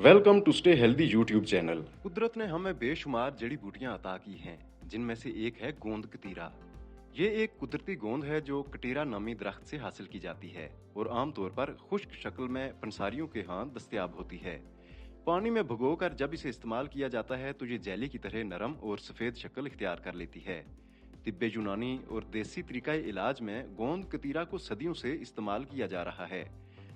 Welcome to stay healthy YouTube channel. कुदरत ने हमें बेशुमार जड़ी बूटियां अता की हैं, जिनमें से एक है गोंद कतीरा। ये एक कुदरती गोंद है जो कटीरा नामी दरख्त से हासिल की जाती है और आमतौर पर खुश्क शक्ल में पंसारियों के यहाँ दस्तयाब होती है। पानी में भिगोकर जब इसे इस्तेमाल किया जाता है तो ये जेली की तरह नरम और सफ़ेद शक्ल इख्तियार कर लेती है। तिब्बे यूनानी और देसी तरीका इलाज में गोंद कतीरा को सदियों से इस्तेमाल किया जा रहा है।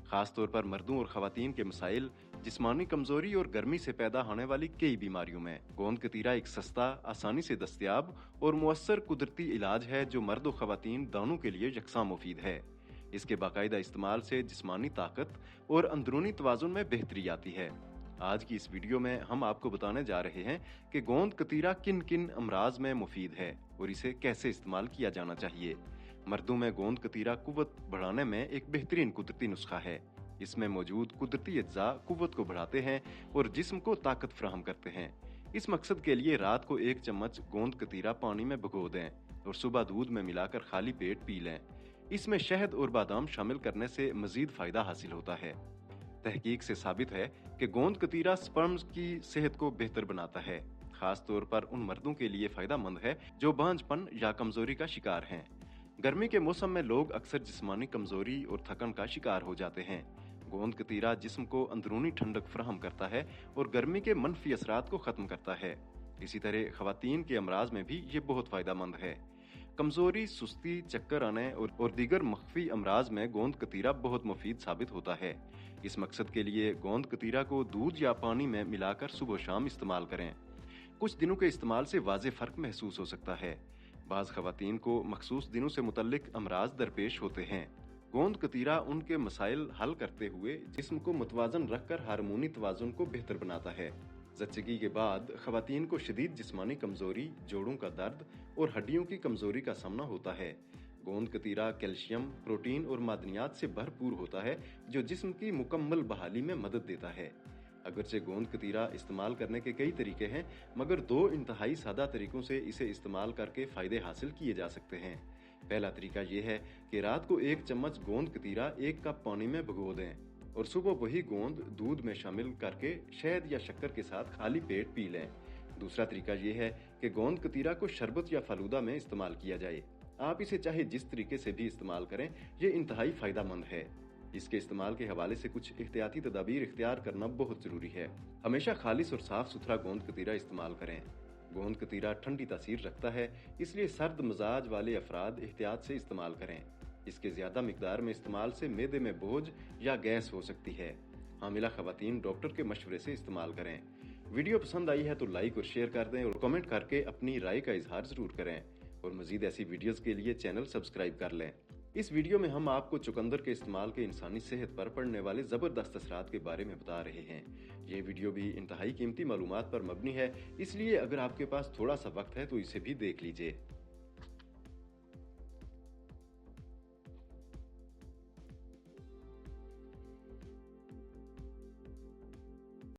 खास तौर पर मर्दों और खवातीन के मसाइल, जिस्मानी कमजोरी और गर्मी से पैदा होने वाली कई बीमारियों में गोंद कतीरा एक सस्ता, आसानी से दस्तयाब और मुअस्सर कुदरती इलाज है जो मर्द और खवातीन दोनों के लिए यकसा मुफीद है। इसके बाकायदा इस्तेमाल से जिस्मानी ताकत और अंदरूनी तवाज़ुन में बेहतरी आती है। आज की इस वीडियो में हम आपको बताने जा रहे हैं कि गोंद कतीरा किन किन अमराज में मुफीद है और इसे कैसे इस्तेमाल किया जाना चाहिए। मर्दों में गोंद कतीरा कुव्वत बढ़ाने में एक बेहतरीन कुदरती नुस्खा है। इसमें मौजूद कुदरती अज्जा कुव्वत को बढ़ाते हैं और जिस्म को ताकत फराहम करते हैं। इस मकसद के लिए रात को 1 चम्मच गोंद कतीरा पानी में भिगो दें और सुबह दूध में मिलाकर खाली पेट पी लें। इसमें शहद और बादाम शामिल करने से मजीद फायदा हासिल होता है। तहकीक से साबित है कि गोंद कतीरा स्पर्म्स की सेहत को बेहतर बनाता है। खास तौर पर उन मर्दों के लिए फायदेमंद है जो बांझपन या कमजोरी का शिकार हैं। गर्मी के मौसम में लोग अक्सर जिस्मानी कमजोरी और थकन का शिकार हो जाते हैं। गोंद कतीरा जिस्म को अंदरूनी ठंडक फराहम करता है और गर्मी के मनफी असरात को खत्म करता है। इसी तरह खवातीन के अमराज में भी ये बहुत फायदेमंद है। कमजोरी, सुस्ती, चक्कर आने और दीगर मख्फी अमराज में गोंद कतीरा बहुत मुफीद साबित होता है। इस मकसद के लिए गोंद कतीरा को दूध या पानी में मिलाकर सुबह शाम इस्तेमाल करें। कुछ दिनों के इस्तेमाल से वाज़े फर्क महसूस हो सकता है। बाज़ खवातीन को मखसूस दिनों से मुतल्लिक अमराज दरपेश होते हैं। गोंद कतीरा उनके मसाइल हल करते हुए जिस्म को मुतवाजन रखकर हार्मोनी तवाजुन को बेहतर बनाता है। ज़च्चगी के बाद खवातीन को शदीद जिस्मानी कमजोरी, जोड़ों का दर्द और हड्डियों की कमजोरी का सामना होता है। गोंद कतीरा कैल्शियम, प्रोटीन और मादनियात से भरपूर होता है जो जिस्म की मुकम्मल बहाली में मदद देता है। अगरचे गोंद कतीरा इस्तेमाल करने के कई तरीके हैं, मगर 2 इंतहाई सादा तरीकों से इसे इस्तेमाल करके फ़ायदे हासिल किए जा सकते हैं। पहला तरीका यह है कि रात को 1 चम्मच गोंद कतीरा 1 कप पानी में भिगो दें और सुबह वही गोंद दूध में शामिल करके शहद या शक्कर के साथ खाली पेट पी लें। दूसरा तरीका यह है कि गोंद कतीरा को शरबत या फलूदा में इस्तेमाल किया जाए। आप इसे चाहे जिस तरीके से भी इस्तेमाल करें, ये इंतहाई फ़ायदेमंद है। इसके इस्तेमाल के हवाले से कुछ एहतियाती तदाबीर इख्तियार करना बहुत जरूरी है। हमेशा खालिस और साफ सुथरा गोंद कतीरा इस्तेमाल करें। गोंद कतीरा ठंडी तासीर रखता है, इसलिए सर्द मिजाज वाले अफराद एहतियात से इस्तेमाल करें। इसके ज्यादा मिकदार में इस्तेमाल से मैदे में बोझ या गैस हो सकती है। हामिला खवातीन डॉक्टर के मशवरे से इस्तेमाल करें। वीडियो पसंद आई है तो लाइक और शेयर कर दें और कमेंट करके अपनी राय का इजहार जरूर करें और मजीद ऐसी वीडियोस के लिए चैनल सब्सक्राइब कर लें। इस वीडियो में हम आपको चुकंदर के इस्तेमाल के इंसानी सेहत पर पड़ने वाले ज़बरदस्त असरात के बारे में बता रहे हैं। ये वीडियो भी इंतहाई कीमती मालूमात पर मबनी है, इसलिए अगर आपके पास थोड़ा सा वक्त है तो इसे भी देख लीजिए।